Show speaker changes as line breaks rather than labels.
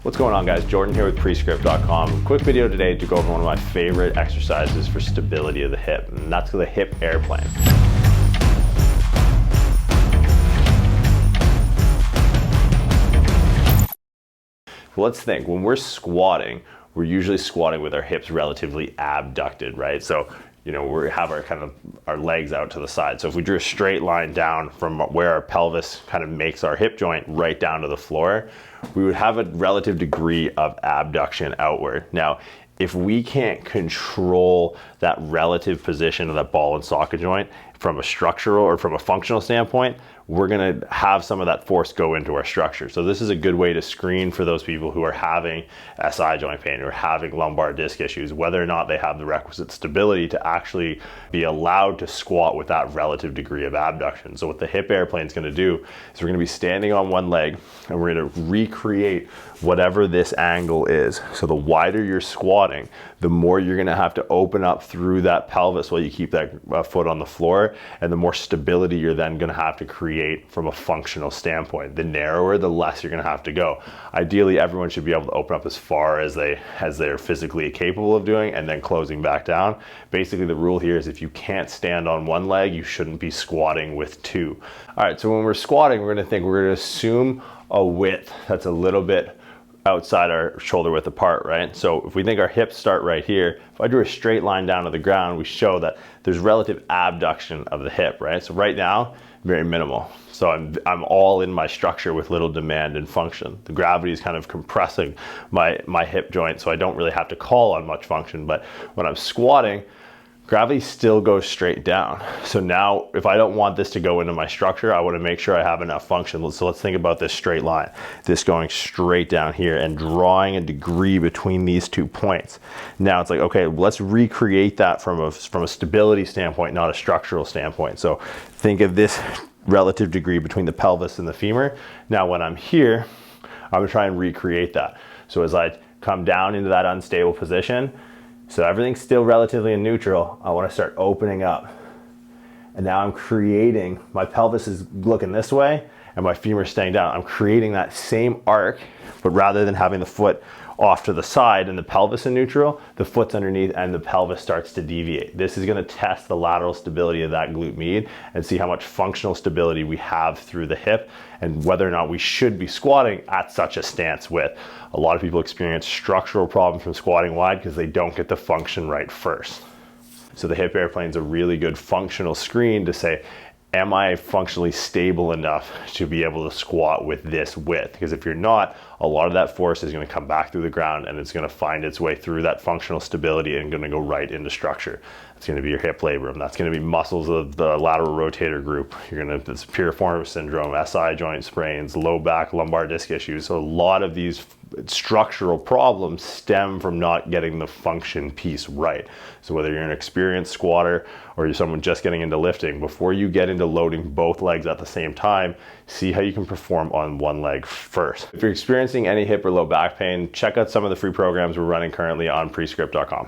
What's going on, guys? Jordan here with Prescript.com. Quick video today to go over one of my favorite exercises for stability of the hip, and that's the hip airplane. Let's think, when we're squatting, we're usually squatting with our hips relatively abducted, right? So, we have our legs out to the side. So if we drew a straight line down from where our pelvis kind of makes our hip joint right down to the floor, we would have a relative degree of abduction outward. Now, if we can't control that relative position of that ball and socket joint from a structural or from a functional standpoint, we're gonna have some of that force go into our structure. So this is a good way to screen for those people who are having SI joint pain or having lumbar disc issues, whether or not they have the requisite stability to actually be allowed to squat with that relative degree of abduction. So what the hip airplane is gonna do is we're gonna be standing on one leg and we're gonna recreate whatever this angle is. So the wider you're squatting, the more you're gonna have to open up through that pelvis while you keep that foot on the floor, and the more stability you're then gonna have to create from a functional standpoint. The narrower, the less you're gonna have to go. Ideally, everyone should be able to open up as far as they're physically capable of doing, and then closing back down. Basically, the rule here is if you can't stand on one leg, you shouldn't be squatting with two. All right, so when we're squatting, we're gonna assume a width that's a little bit outside our shoulder width apart, right? So if we think our hips start right here, if I drew a straight line down to the ground, we show that there's relative abduction of the hip, right? So right now, very minimal. So I'm all in my structure with little demand and function. The gravity is kind of compressing my hip joint, so I don't really have to call on much function. But when I'm squatting, gravity still goes straight down. So now if I don't want this to go into my structure, I want to make sure I have enough function. So let's think about this straight line, this going straight down here and drawing a degree between these 2 points. Now it's like, okay, let's recreate that from a stability standpoint, not a structural standpoint. So think of this relative degree between the pelvis and the femur. Now when I'm here, I'm gonna try and recreate that. So as I come down into that unstable position, so everything's still relatively in neutral, I want to start opening up. And now I'm creating, my pelvis is looking this way and my femur is staying down. I'm creating that same arc, but rather than having the foot off to the side and the pelvis in neutral, the foot's underneath and the pelvis starts to deviate. This is going to test the lateral stability of that glute med and see how much functional stability we have through the hip and whether or not we should be squatting at such a stance width. A lot of people experience structural problems from squatting wide because they don't get the function right first. So the hip airplane is a really good functional screen to say, am I functionally stable enough to be able to squat with this width? Because if you're not, a lot of that force is going to come back through the ground and it's going to find its way through that functional stability and going to go right into structure. It's going to be your hip labrum. That's going to be muscles of the lateral rotator group. It's piriformis syndrome, SI joint sprains, low back, lumbar disc issues. So a lot of these structural problems stem from not getting the function piece right. So whether you're an experienced squatter or you're someone just getting into lifting, before you get into loading both legs at the same time, see how you can perform on one leg first. If you're experiencing any hip or low back pain, check out some of the free programs we're running currently on Prescript.com.